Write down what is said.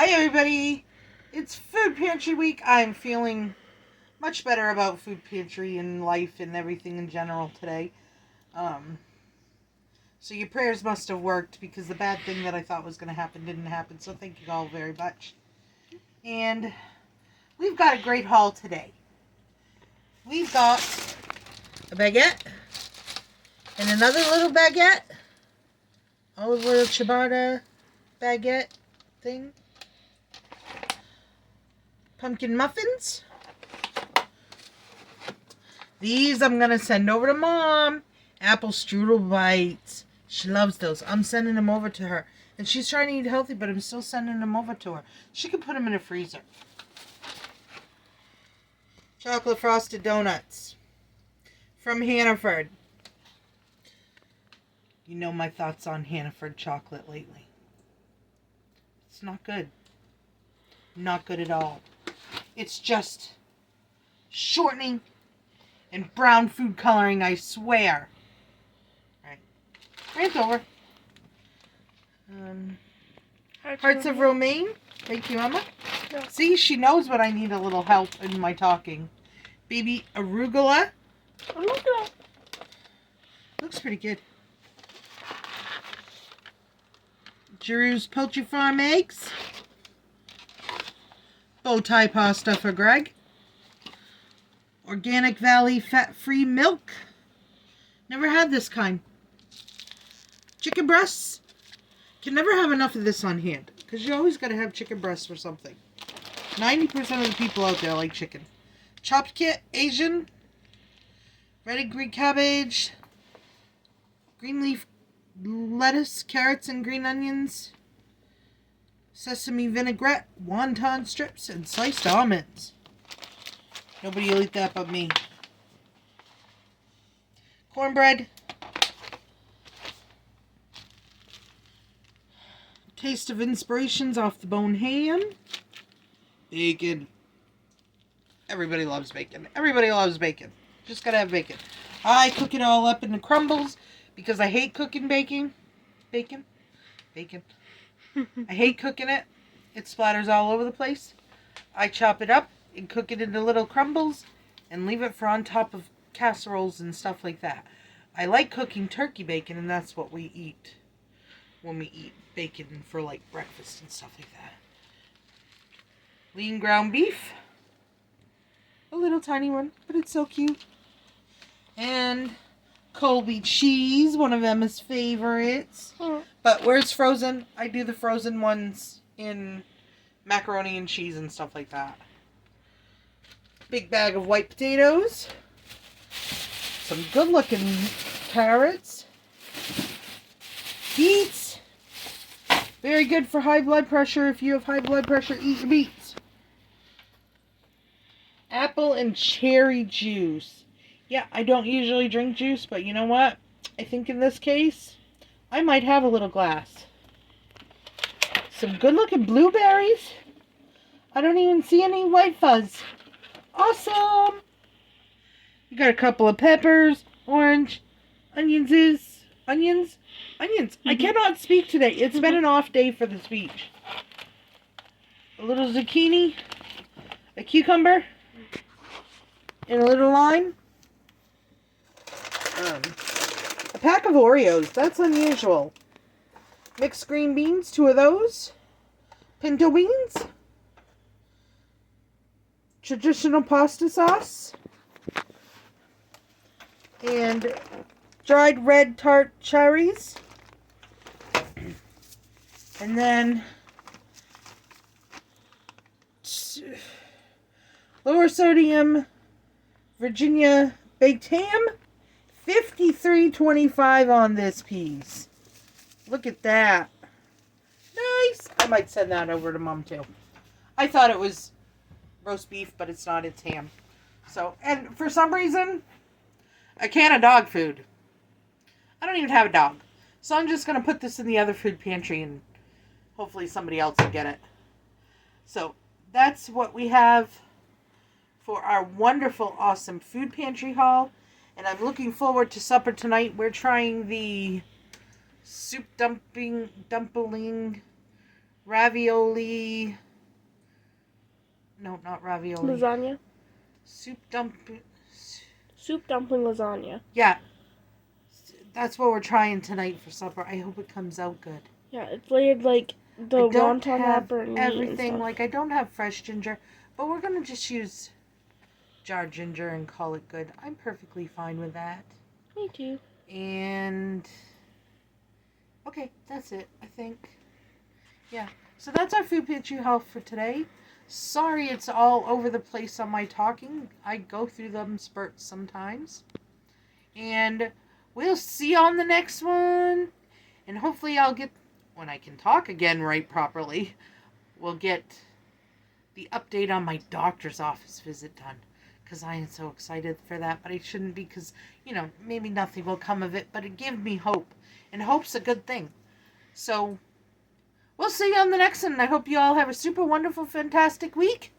Hi everybody, it's Food Pantry Week. I'm feeling much better about Food Pantry and life and everything in general today. So your prayers must have worked because the bad thing that I thought was going to happen didn't happen. So thank you all very much. And we've got a great haul today. We've got a baguette and another little baguette. Olive oil ciabatta baguette thing. Pumpkin muffins. These I'm going to send over to Mom. Apple strudel bites. She loves those. I'm sending them over to her. And she's trying to eat healthy, but I'm still sending them over to her. She can put them in a freezer. Chocolate frosted donuts. From Hannaford. You know my thoughts on Hannaford chocolate lately. It's not good. Not good at all. It's just shortening and brown food coloring, I swear. Alright. Rant over. Hearts of Romaine. Thank you, Emma. Yeah. See, she knows when I need a little help in my talking. Baby arugula. Arugula. Looks pretty good. Giroux's Poultry Farm eggs. Bow tie pasta for Greg. Organic Valley fat-free milk. Never had this kind. Chicken breasts. Can never have enough of this on hand. Because you always got to have chicken breasts for something. 90% of the people out there like chicken. Chopped kit, Asian. Ready green cabbage. Green leaf lettuce, carrots, and green onions. Sesame vinaigrette, wonton strips, and sliced almonds. Nobody will eat that but me. Cornbread. Taste of Inspirations off the bone ham. Bacon. Everybody loves bacon. Everybody loves bacon. Just gotta have bacon. I cook it all up into crumbles because I hate cooking bacon. Bacon? I hate cooking it. It splatters all over the place. I chop it up and cook it into little crumbles and leave it for on top of casseroles and stuff like that. I like cooking turkey bacon, and that's what we eat when we eat bacon for like breakfast and stuff like that. Lean ground beef. A little tiny one, but it's so cute. And Colby cheese, one of Emma's favorites. But where it's frozen, I do the frozen ones in macaroni and cheese and stuff like that. Big bag of white potatoes. Some good looking carrots. Beets. Very good for high blood pressure. If you have high blood pressure, eat your beets. Apple and cherry juice. Yeah, I don't usually drink juice, but you know what? I think in this case, I might have a little glass. Some good looking blueberries. I don't even see any white fuzz. Awesome! You got a couple of peppers, orange, onions. I cannot speak today. It's been an off day for the speech. A little zucchini, a cucumber, and a little lime. A pack of Oreos. That's unusual. Mixed green beans, 2 of those. Pinto beans. Traditional pasta sauce. And dried red tart cherries. And then lower sodium Virginia baked ham. $53.25 on this piece. Look at that. Nice. I might send that over to Mom too. I thought it was roast beef, but it's not. It's ham. So, and for some reason, a can of dog food. I don't even have a dog. So I'm just going to put this in the other food pantry and hopefully somebody else will get it. So that's what we have for our wonderful, awesome food pantry haul. And I'm looking forward to supper tonight. We're trying the soup dumpling ravioli. No, not ravioli. Lasagna. Soup dumpling. Soup dumpling lasagna. Yeah, that's what we're trying tonight for supper. I hope it comes out good. Yeah, it's layered like I the don't wonton have wrapper and meat and everything. stuff. Like, I don't have fresh ginger, but we're gonna just use jar ginger and call it good. I'm perfectly fine with that. Me too. And okay, that's it, I think. Yeah. So that's our food pantry haul for today. Sorry it's all over the place on my talking. I go through them spurts sometimes. And we'll see you on the next one. And hopefully I'll get, when I can talk again right properly, we'll get the update on my doctor's office visit done. Because I am so excited for that. But I shouldn't be, because, maybe nothing will come of it. But it gives me hope. And hope's a good thing. So we'll see you on the next one. I hope you all have a super wonderful, fantastic week.